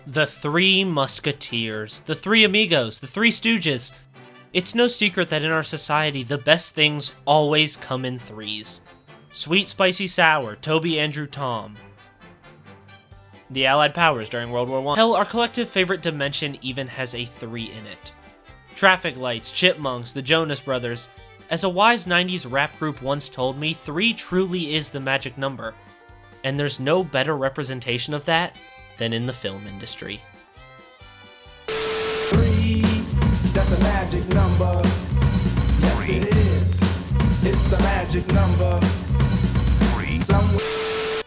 The Three Musketeers, the Three Amigos, the Three Stooges. It's no secret that in our society, the best things always come in threes. Sweet, spicy, sour, Toby, Andrew, Tom. The Allied powers during World War I. Hell, our collective favorite dimension even has a 3 in it. Traffic lights, chipmunks, the Jonas Brothers. As a wise 90s rap group once told me, 3 truly is the magic number. And there's no better representation of that than in the film industry. 3, that's a magic number. Yes, it is. It's the magic number.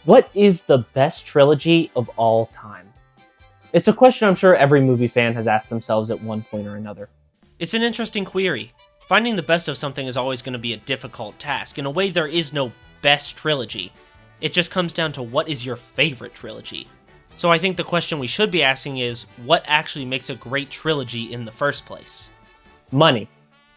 What is the best trilogy of all time? It's a question I'm sure every movie fan has asked themselves at one point or another. It's an interesting query. Finding the best of something is always going to be a difficult task. In a way, there is no best trilogy. It just comes down to what is your favorite trilogy. So I think the question we should be asking is, what actually makes a great trilogy in the first place? Money.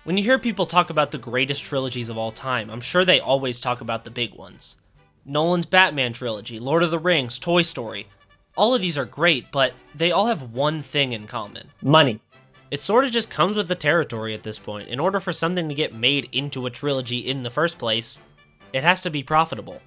When you hear people talk about the greatest trilogies of all time, I'm sure they always talk about the big ones. Nolan's Batman trilogy, Lord of the Rings, Toy Story. All of these are great, but they all have one thing in common. Money. It sort of just comes with the territory at this point. In order for something to get made into a trilogy in the first place, it has to be profitable.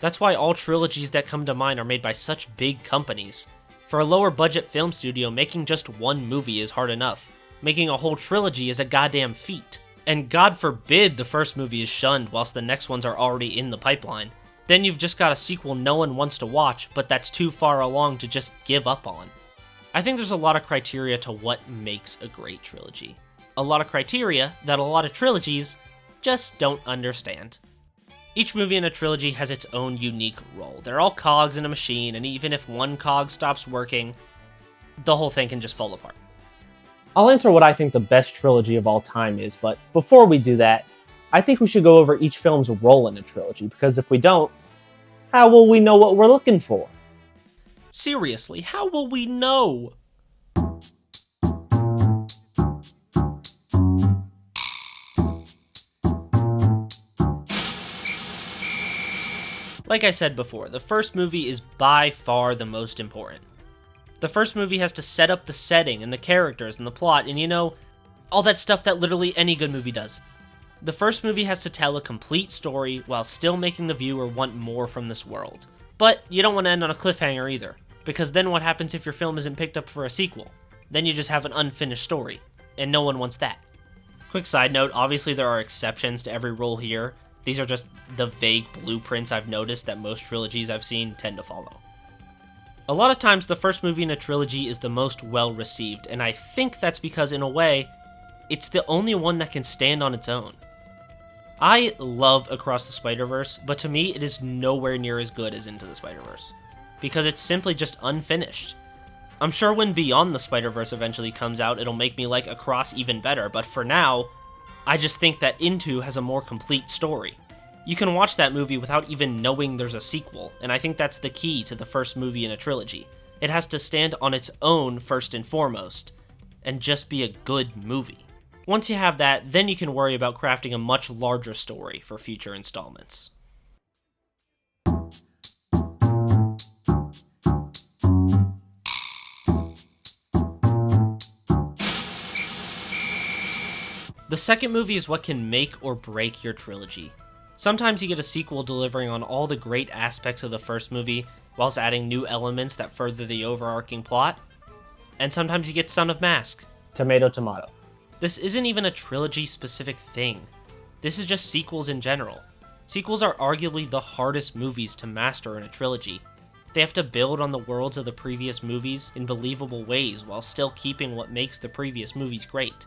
That's why all trilogies that come to mind are made by such big companies. For a lower budget film studio, making just one movie is hard enough. Making a whole trilogy is a goddamn feat. And God forbid the first movie is shunned whilst the next ones are already in the pipeline. Then you've just got a sequel no one wants to watch, but that's too far along to just give up on. I think there's a lot of criteria to what makes a great trilogy. A lot of criteria that a lot of trilogies just don't understand. Each movie in a trilogy has its own unique role. They're all cogs in a machine, and even if one cog stops working, the whole thing can just fall apart. I'll answer what I think the best trilogy of all time is, but before we do that, I think we should go over each film's role in a trilogy, because if we don't, how will we know what we're looking for? Seriously, how will we know? Like I said before, the first movie is by far the most important. The first movie has to set up the setting and the characters and the plot and, all that stuff that literally any good movie does. The first movie has to tell a complete story while still making the viewer want more from this world. But you don't want to end on a cliffhanger either, because then what happens if your film isn't picked up for a sequel? Then you just have an unfinished story, and no one wants that. Quick side note, obviously there are exceptions to every rule here. These are just the vague blueprints I've noticed that most trilogies I've seen tend to follow. A lot of times the first movie in a trilogy is the most well received, and I think that's because in a way, it's the only one that can stand on its own. I love Across the Spider-Verse, but to me it is nowhere near as good as Into the Spider-Verse, because it's simply just unfinished. I'm sure when Beyond the Spider-Verse eventually comes out, it'll make me like Across even better, but for now, I just think that Into has a more complete story. You can watch that movie without even knowing there's a sequel, and I think that's the key to the first movie in a trilogy. It has to stand on its own first and foremost, and just be a good movie. Once you have that, then you can worry about crafting a much larger story for future installments. The second movie is what can make or break your trilogy. Sometimes you get a sequel delivering on all the great aspects of the first movie, whilst adding new elements that further the overarching plot. And sometimes you get Son of Mask. Tomato, tomato. This isn't even a trilogy-specific thing. This is just sequels in general. Sequels are arguably the hardest movies to master in a trilogy. They have to build on the worlds of the previous movies in believable ways while still keeping what makes the previous movies great.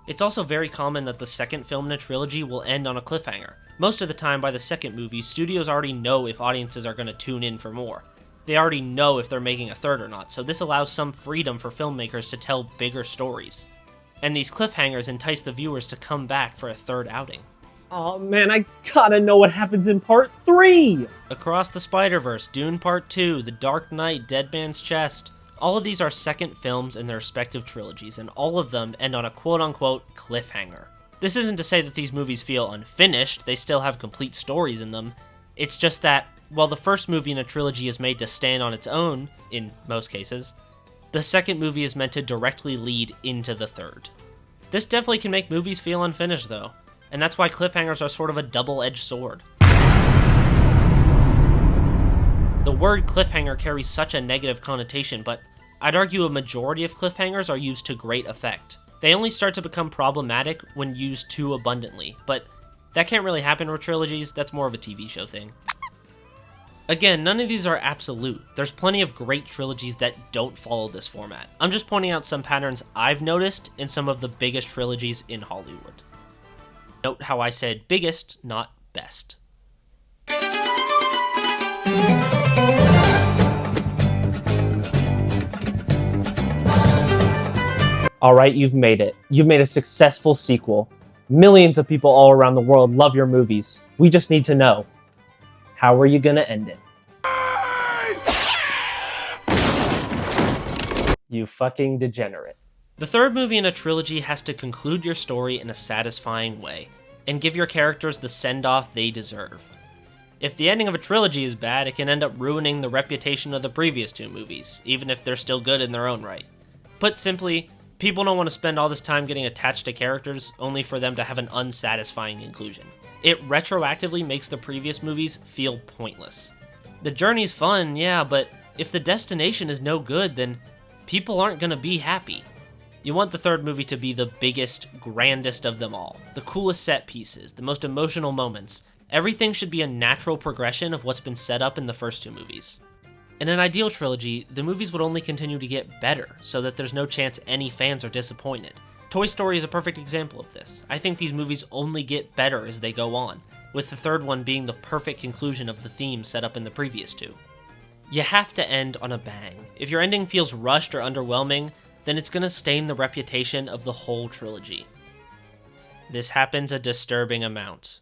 It's also very common that the second film in a trilogy will end on a cliffhanger. Most of the time by the second movie, studios already know if audiences are going to tune in for more. They already know if they're making a third or not, so this allows some freedom for filmmakers to tell bigger stories. And these cliffhangers entice the viewers to come back for a third outing. Oh man, I gotta know what happens in part 3! Across the Spider-Verse, Dune Part 2, The Dark Knight, Dead Man's Chest. All of these are second films in their respective trilogies, and all of them end on a quote-unquote cliffhanger. This isn't to say that these movies feel unfinished, they still have complete stories in them. It's just that, while the first movie in a trilogy is made to stand on its own, in most cases, The second movie is meant to directly lead into the third. This definitely can make movies feel unfinished though, and that's why cliffhangers are sort of a double-edged sword. The word cliffhanger carries such a negative connotation, but I'd argue a majority of cliffhangers are used to great effect. They only start to become problematic when used too abundantly, but that can't really happen with trilogies, that's more of a TV show thing. Again, none of these are absolute. There's plenty of great trilogies that don't follow this format. I'm just pointing out some patterns I've noticed in some of the biggest trilogies in Hollywood. Note how I said biggest, not best. All right, you've made it. You've made a successful sequel. Millions of people all around the world love your movies. We just need to know, how are you gonna end it? You fucking degenerate. The third movie in a trilogy has to conclude your story in a satisfying way, and give your characters the send-off they deserve. If the ending of a trilogy is bad, it can end up ruining the reputation of the previous two movies, even if they're still good in their own right. Put simply, people don't want to spend all this time getting attached to characters only for them to have an unsatisfying conclusion. It retroactively makes the previous movies feel pointless. The journey's fun, yeah, but if the destination is no good, then people aren't gonna be happy. You want the third movie to be the biggest, grandest of them all. The coolest set pieces, the most emotional moments. Everything should be a natural progression of what's been set up in the first two movies. In an ideal trilogy, the movies would only continue to get better, so that there's no chance any fans are disappointed. Toy Story is a perfect example of this. I think these movies only get better as they go on, with the third one being the perfect conclusion of the theme set up in the previous two. You have to end on a bang. If your ending feels rushed or underwhelming, then it's gonna stain the reputation of the whole trilogy. This happens a disturbing amount.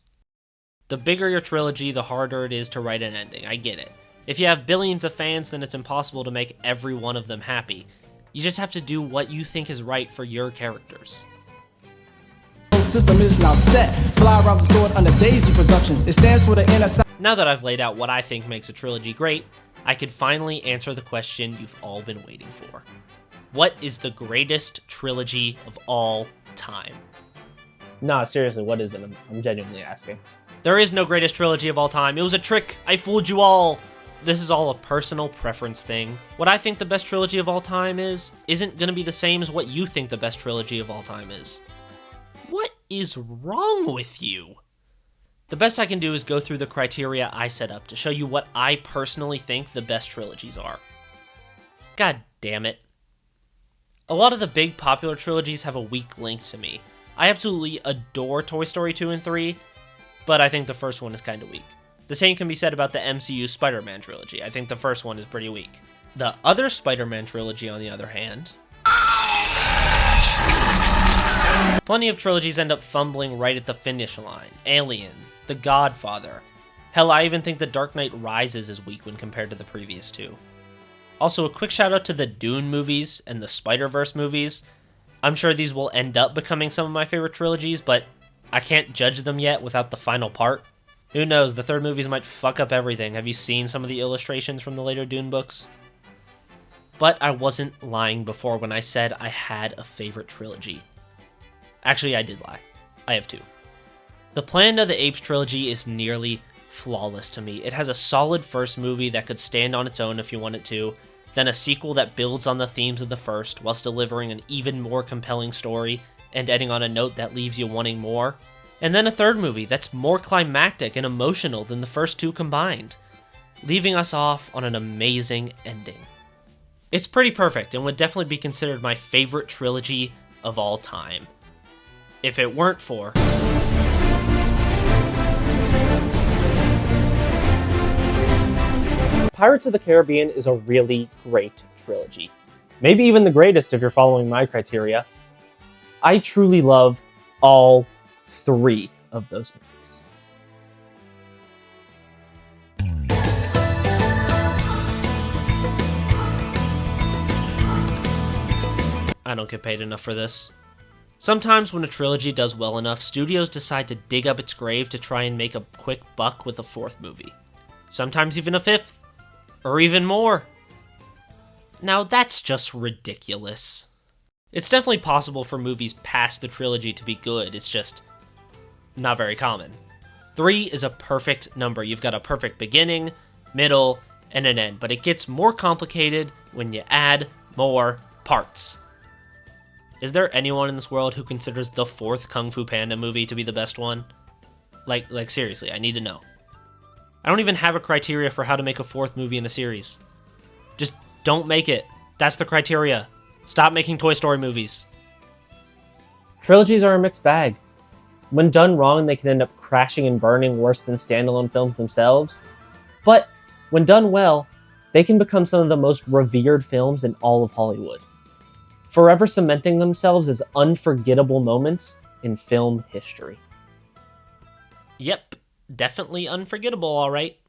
The bigger your trilogy, the harder it is to write an ending, I get it. If you have billions of fans, then it's impossible to make every one of them happy. You just have to do what you think is right for your characters. System is now set. Fly around the store under Daisy Productions. It stands for the NSI. Now that I've laid out what I think makes a trilogy great, I could finally answer the question you've all been waiting for. What is the greatest trilogy of all time? Nah, seriously, what is it? I'm genuinely asking. There is no greatest trilogy of all time. It was a trick. I fooled you all. This is all a personal preference thing. What I think the best trilogy of all time isn't going to be the same as what you think the best trilogy of all time is. What is wrong with you? The best I can do is go through the criteria I set up to show you what I personally think the best trilogies are. God damn it. A lot of the big popular trilogies have a weak link to me. I absolutely adore Toy Story 2 and 3, but I think the first one is kind of weak. The same can be said about the MCU Spider-Man trilogy. I think the first one is pretty weak. The other Spider-Man trilogy, on the other hand... Plenty of trilogies end up fumbling right at the finish line. Alien, The Godfather. Hell, I even think The Dark Knight Rises is weak when compared to the previous two. Also, a quick shout out to the Dune movies and the Spider-Verse movies. I'm sure these will end up becoming some of my favorite trilogies, but I can't judge them yet without the final part. Who knows, the third movies might fuck up everything. Have you seen some of the illustrations from the later Dune books? But I wasn't lying before when I said I had a favorite trilogy. Actually, I did lie. I have two. The Planet of the Apes trilogy is nearly flawless to me. It has a solid first movie that could stand on its own if you want it to, then a sequel that builds on the themes of the first whilst delivering an even more compelling story and ending on a note that leaves you wanting more. And then a third movie that's more climactic and emotional than the first two combined, leaving us off on an amazing ending. It's pretty perfect and would definitely be considered my favorite trilogy of all time. If it weren't for... Pirates of the Caribbean is a really great trilogy. Maybe even the greatest if you're following my criteria. I truly love all three of those movies. I don't get paid enough for this. Sometimes when a trilogy does well enough, studios decide to dig up its grave to try and make a quick buck with a fourth movie. Sometimes even a fifth. Or even more. Now that's just ridiculous. It's definitely possible for movies past the trilogy to be good, it's just not very common. 3 is a perfect number. You've got a perfect beginning, middle, and an end, but it gets more complicated when you add more parts. Is there anyone in this world who considers the 4th Kung Fu Panda movie to be the best one? Like seriously, I need to know. I don't even have a criteria for how to make a 4th movie in a series. Just don't make it. That's the criteria. Stop making Toy Story movies. Trilogies are a mixed bag. When done wrong, they can end up crashing and burning worse than standalone films themselves. But when done well, they can become some of the most revered films in all of Hollywood, forever cementing themselves as unforgettable moments in film history. Yep, definitely unforgettable, alright.